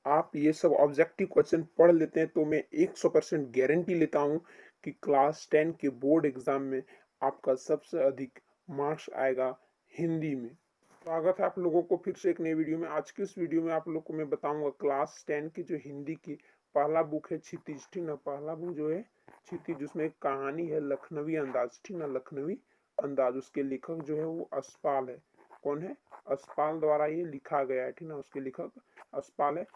आप ये सब ऑब्जेक्टिव क्वेश्चन पढ़ लेते हैं तो मैं 100% गारंटी लेता हूँ कि क्लास 10 के बोर्ड एग्जाम में आपका सबसे अधिक मार्क्स आएगा हिंदी में। स्वागत है आप लोगों को फिर से एक नई वीडियो में। आज की इस वीडियो में आप लोग को मैं बताऊंगा क्लास 10 की जो हिंदी की पहला बुक है क्षितिज, ठीक ना। पहला बुक जो है क्षितिज, उसमें एक कहानी है लखनवी अंदाज, ठीक ना, लखनवी अंदाज। उसके लेखक जो है वो असपाल है। कौन है? असपाल द्वारा ये लिखा गया है, ठीक ना। उसके लेखक असपाल है।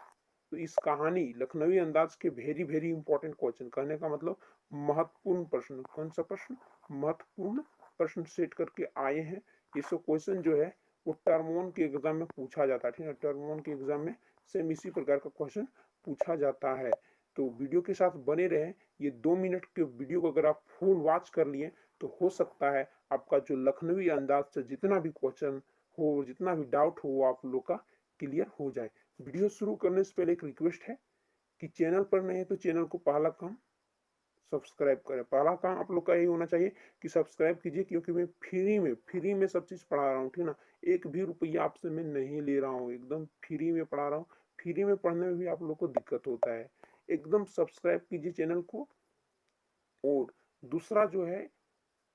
तो इस कहानी लखनवी अंदाज के वेरी वेरी इंपॉर्टेंट क्वेश्चन, कहने का मतलब महत्वपूर्ण प्रश्न, कौन सा प्रश्न? महत्वपूर्ण प्रश्न सेट करके आए हैं। ये सब क्वेश्चन जो है वो टर्म वन के एग्जाम में पूछा जाता है, ठीक है। टर्म वन के एग्जाम में सेम इसी प्रकार का क्वेश्चन पूछा जाता है। तो वीडियो के साथ बने रहे। ये 2 मिनट के वीडियो को अगर आप फुल वॉच कर लिए तो हो सकता है आपका जो लखनवी अंदाज से जितना भी क्वेश्चन हो, जितना भी डाउट हो, वो आप लोग का क्लियर हो जाए। वीडियो शुरू करने से पहले एक रिक्वेस्ट है कि चैनल पर नए हैं तो चैनल को पहला काम सब्सक्राइब करें। पहला काम आप लोग का यही होना चाहिए कि सब्सक्राइब कीजिए, क्योंकि मैं फ्री में सब चीज पढ़ा रहा हूँ, ठीक ना। एक भी रुपया आपसे मैं नहीं ले रहा हूँ, एकदम फ्री में पढ़ा रहा हूँ। फ्री में पढ़ने में भी आप लोग को दिक्कत होता है, एकदम सब्सक्राइब कीजिए चैनल को। और दूसरा जो है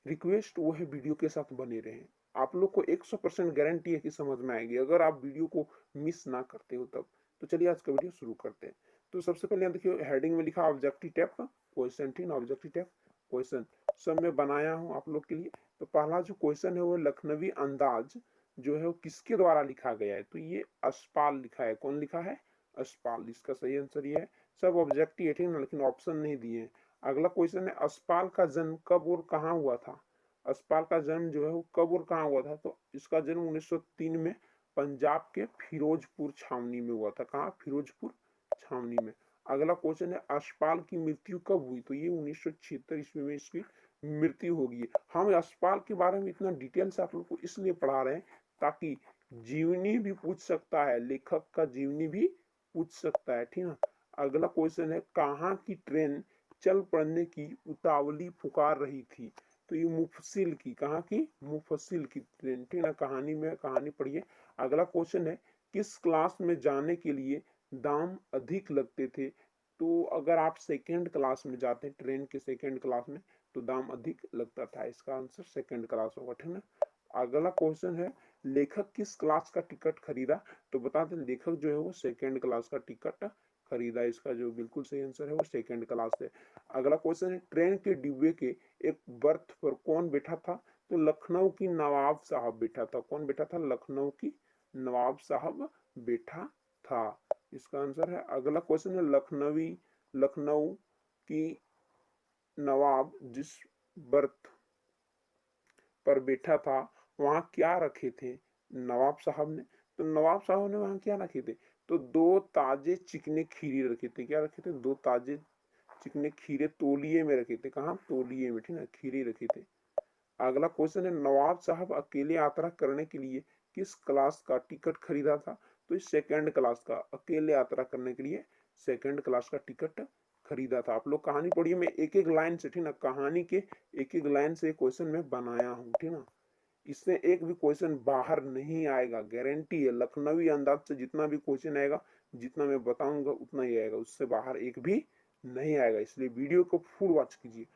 रिक्वेस्ट, वो है वीडियो के साथ बने रहें। आप लोग को 100% गारंटी है कि समझ में आएगी अगर आप वीडियो को मिस ना करते हो तब। तो चलिए आज का वीडियो शुरू करते हैं। तो सबसे पहले यहाँ देखिए हेडिंग में लिखा ऑब्जेक्टिव टाइप का क्वेश्चन, ठीक है। ऑब्जेक्टिव टाइप क्वेश्चन सब मैं बनाया हूँ आप लोग के लिए। तो पहला जो क्वेश्चन है वो लखनवी अंदाज जो है वो किसके द्वारा लिखा गया है? तो ये असपाल लिखा है। कौन लिखा है? असपाल। इसका सही आंसर ये है। सब ऑब्जेक्टिव है, ठीक है, लेकिन ऑप्शन नहीं दिए हैं। अगला क्वेश्चन है असपाल का जन्म कब और कहाँ हुआ था? असपाल का जन्म जो है वो कब और कहाँ हुआ था? तो इसका जन्म 1903 में पंजाब के फिरोजपुर छावनी में हुआ था। कहाँ? फिरोजपुर छावनी में। अगला क्वेश्चन है असपाल की मृत्यु कब हुई? तो ये 1976 ईस्वी में इसकी मृत्यु होगी। हम असपाल के बारे में इतना डिटेल से आप लोग को इसलिए पढ़ा रहे हैं ताकि जीवनी भी पूछ सकता है, लेखक का जीवनी भी पूछ सकता है, ठीक है। अगला क्वेश्चन है कहाँ की ट्रेन चल पड़ने की उतावली पुकार रही थी? तो ये मुफसिल की, कहाँ की? मुफसिल की ट्रेन, ठीक है। कहानी में कहानी पढ़िए। अगला क्वेश्चन है किस क्लास में जाने के लिए दाम अधिक लगते थे? तो अगर आप सेकेंड क्लास में जाते हैं, ट्रेन के सेकेंड क्लास में, तो दाम अधिक लगता था। इसका आंसर सेकेंड क्लास होगा, ठीक है। अगला क्वेश्चन है लेखक किस क्लास का टिकट खरीदा? तो बता दें लेखक जो है वो सेकेंड क्लास का टिकट खरीदा। इसका जो बिल्कुल सही आंसर है वो सेकेंड क्लास है। अगला क्वेश्चन है ट्रेन के डिब्बे के एक बर्थ पर कौन बैठा था? तो लखनऊ की नवाब साहब बैठा था। कौन बैठा था? लखनऊ की नवाब साहब बैठा था। इसका आंसर है। अगला क्वेश्चन है लखनऊ की नवाब जिस बर्थ पर बैठा था वहां क्या रखे थे नवाब साहब ने? तो नवाब साहब ने वहां क्या रखे थे? तो दो ताजे चिकने खीरे रखे थे। क्या रखे थे? दो ताजे चिकने खीरे तौलिए में रखे थे। कहाँ? तौलिए में, ठीक है, खीरे रखे थे। अगला क्वेश्चन है नवाब साहब अकेले यात्रा करने के लिए किस क्लास का टिकट खरीदा था? तो इस सेकंड क्लास का, अकेले यात्रा करने के लिए सेकंड क्लास का टिकट खरीदा था। आप लोग कहानी पढ़िए, मैं एक एक लाइन से, ठीक ना, कहानी के एक एक लाइन से क्वेश्चन में बनाया हूँ, ठीक ना। इससे एक भी क्वेश्चन बाहर नहीं आएगा, गारंटी है। लखनवी अंदाज से जितना भी क्वेश्चन आएगा, जितना मैं बताऊंगा उतना ही आएगा, उससे बाहर एक भी नहीं आएगा। इसलिए वीडियो को फुल वॉच कीजिए।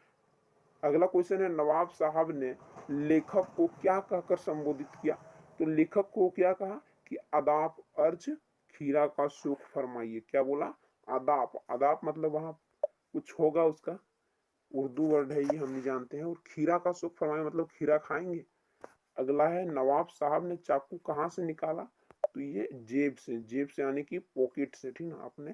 अगला क्वेश्चन है नवाब साहब ने लेखक को क्या कहकर संबोधित किया? तो लेखक को क्या कहा कि अदाप अर्ज खीरा का सुख फरमाइए। क्या बोला? अदाप। अदाप मतलब वहां कुछ होगा उसका, उर्दू वर्ड है ये, हम नहीं जानते हैं। और खीरा का सुख फरमाइए मतलब खीरा खाएंगे। अगला है नवाब साहब ने चाकू कहाँ से निकाला? तो ये जेब से, जेब से यानी कि पॉकेट से, ठीक ना, अपने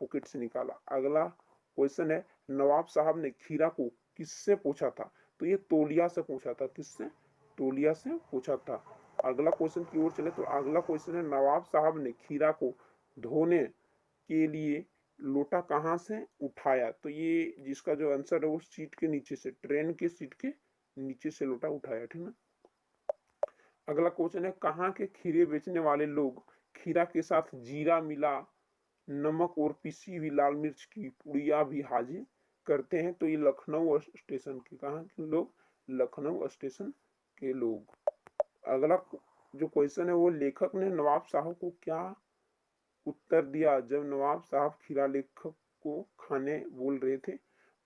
पॉकेट से निकाला। अगला क्वेश्चन है नवाब साहब ने खीरा को किससे पूछा था? तो ये तौलिया से पूछा था। किससे? तौलिया से पूछा था। अगला क्वेश्चन की ओर चले तो अगला क्वेश्चन है नवाब साहब ने खीरा को धोने के लिए लोटा कहाँ से उठाया? तो ये जिसका जो आंसर है वो सीट के नीचे से, ट्रेन के सीट के नीचे से लोटा उठाया, ठीक ना। अगला क्वेश्चन है कहाँ के खीरे बेचने वाले लोग खीरा के साथ जीरा मिला नमक और पिसी हुई लाल मिर्च की पुड़िया भी हाजिर करते हैं? तो ये लखनऊ स्टेशन के, कहाँ के लोग? लखनऊ स्टेशन के लोग। अगला जो क्वेश्चन है वो लेखक ने नवाब साहब को क्या उत्तर दिया जब नवाब साहब खीरा लेखक को खाने बोल रहे थे।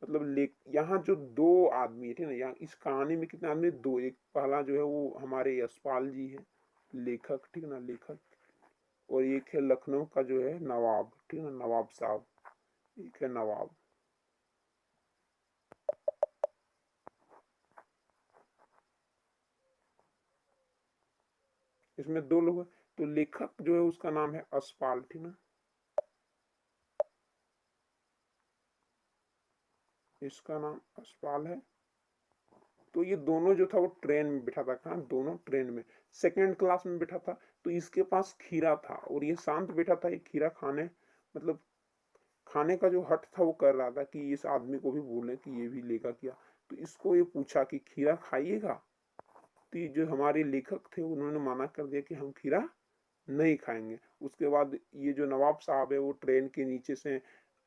मतलब ले यहाँ जो दो आदमी थे ना, यहाँ इस कहानी में कितने आदमी, दो। एक पहला जो है वो हमारे यशपाल जी है, लेखक, ठीक है ना, लेखक। और एक है लखनऊ का जो है नवाब, ठीक है ना, नवाब साहब, एक है नवाब। इसमें दो लोग हैं। तो लेखक जो है उसका नाम है यशपाल, ठीक ना, इसका नाम यशपाल है। तो ये दोनों जो था वो ट्रेन में बैठा था, कहाँ, दोनों ट्रेन में, सेकेंड क्लास में बैठा था। तो इसके पास खीरा था और ये शांत बैठा था, ये खीरा खाने, मतलब खाने का जो हट था वो कर रहा था कि इस आदमी को भी बोले कि ये भी लेगा क्या। तो इसको ये पूछा कि खीरा खाइएगा। तो ये जो हमारे लेखक थे उन्होंने मना कर दिया कि हम खीरा नहीं खाएंगे। उसके बाद ये जो नवाब साहब है वो ट्रेन के नीचे से,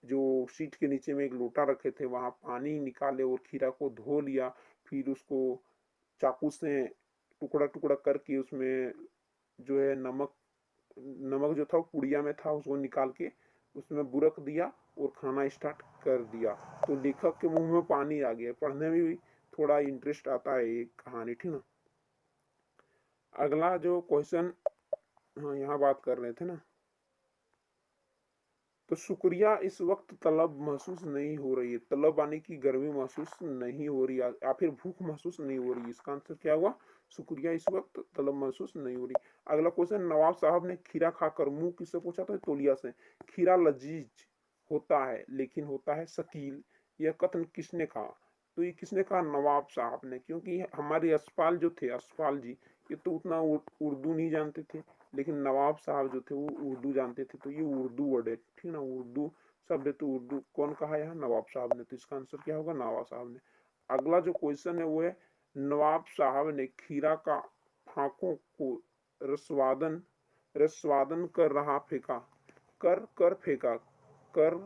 जो सीट के नीचे में एक लोटा रखे थे, वहां पानी निकाले और खीरा को धो लिया। फिर उसको चाकू से टुकड़ा टुकड़ा करके उसमें जो है नमक, नमक जो था वो पुड़िया में था, उसको निकाल के उसमें बुरक दिया और खाना स्टार्ट कर दिया। तो लेखक के मुंह में पानी आ गया। पढ़ने में भी थोड़ा इंटरेस्ट आता है ये कहानी, ठीक ना। अगला जो क्वेश्चन, हाँ यहाँ बात कर रहे थे ना, तो शुक्रिया इस वक्त तलब महसूस नहीं हो रही है। तलब आने की गर्मी महसूस नहीं हो रही है या फिर भूख महसूस नहीं हो रही है। इसका आंसर क्या हुआ, शुक्रिया इस वक्त तलब महसूस नहीं हो रही। अगला क्वेश्चन, नवाब साहब ने खीरा खाकर मुंह किससे पूछा था, तौलिया से। खीरा लजीज होता है लेकिन होता है शकील, यह कथन किसने कहा। तो ये किसने कहा, नवाब साहब ने, क्योंकि हमारे यशपाल जो थे, यशपाल जी, ये तो उतना उर्दू नहीं जानते थे। लेकिन नवाब साहब जो थे वो उर्दू जानते थे। तो ये उर्दू वर्ड है, ठीक ना, उर्दू शब्द है। तो उर्दू कौन कहा यहाँ, नवाब साहब ने। तो इसका आंसर क्या होगा, नवाब साहब ने। अगला जो क्वेश्चन है वो है, नवाब साहब ने खीरा का फाकों को रसवादन रसवादन कर रहा फेंका, कर कर फेंका, कर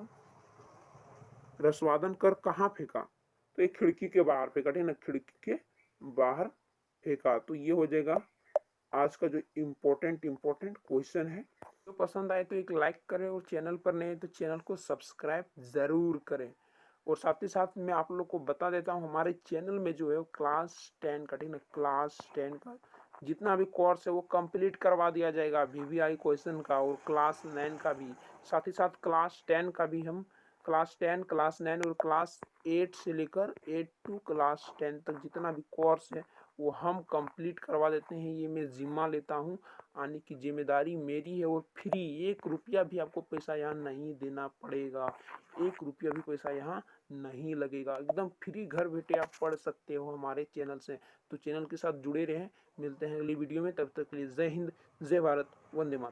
रसवादन कर कहाँ फेंका। तो एक खिड़की के बाहर फेंका, ठीक ना, खिड़की के बाहर फेंका। तो ये हो जाएगा आज का जो इम्पोर्टेंट क्वेश्चन है। तो पसंद आए तो एक लाइक करें और चैनल पर नए तो चैनल को सब्सक्राइब जरूर करें। और साथ ही साथ मैं आप लोग को बता देता हूँ, हमारे चैनल में जो है क्लास 10 का, ठीक ना, क्लास 10 का जितना भी कोर्स है वो कंप्लीट करवा दिया जाएगा, वीवीआई क्वेश्चन का, और क्लास 9 का भी। साथ ही साथ क्लास 10 का भी हम, क्लास 10, क्लास 9 और क्लास 8 से लेकर 8 टू क्लास 10 तक जितना भी कोर्स है वो हम कंप्लीट करवा देते हैं। ये मैं जिम्मा लेता हूँ, आने की जिम्मेदारी मेरी है। और फ्री, 1 रुपया भी आपको पैसा यहाँ नहीं देना पड़ेगा, 1 रुपया भी पैसा यहाँ नहीं लगेगा, एकदम फ्री घर बैठे आप पढ़ सकते हो हमारे चैनल से। तो चैनल के साथ जुड़े रहें, मिलते हैं अगली वीडियो में, तब तक के लिए जय हिंद, जय भारत, वंदे मातरम।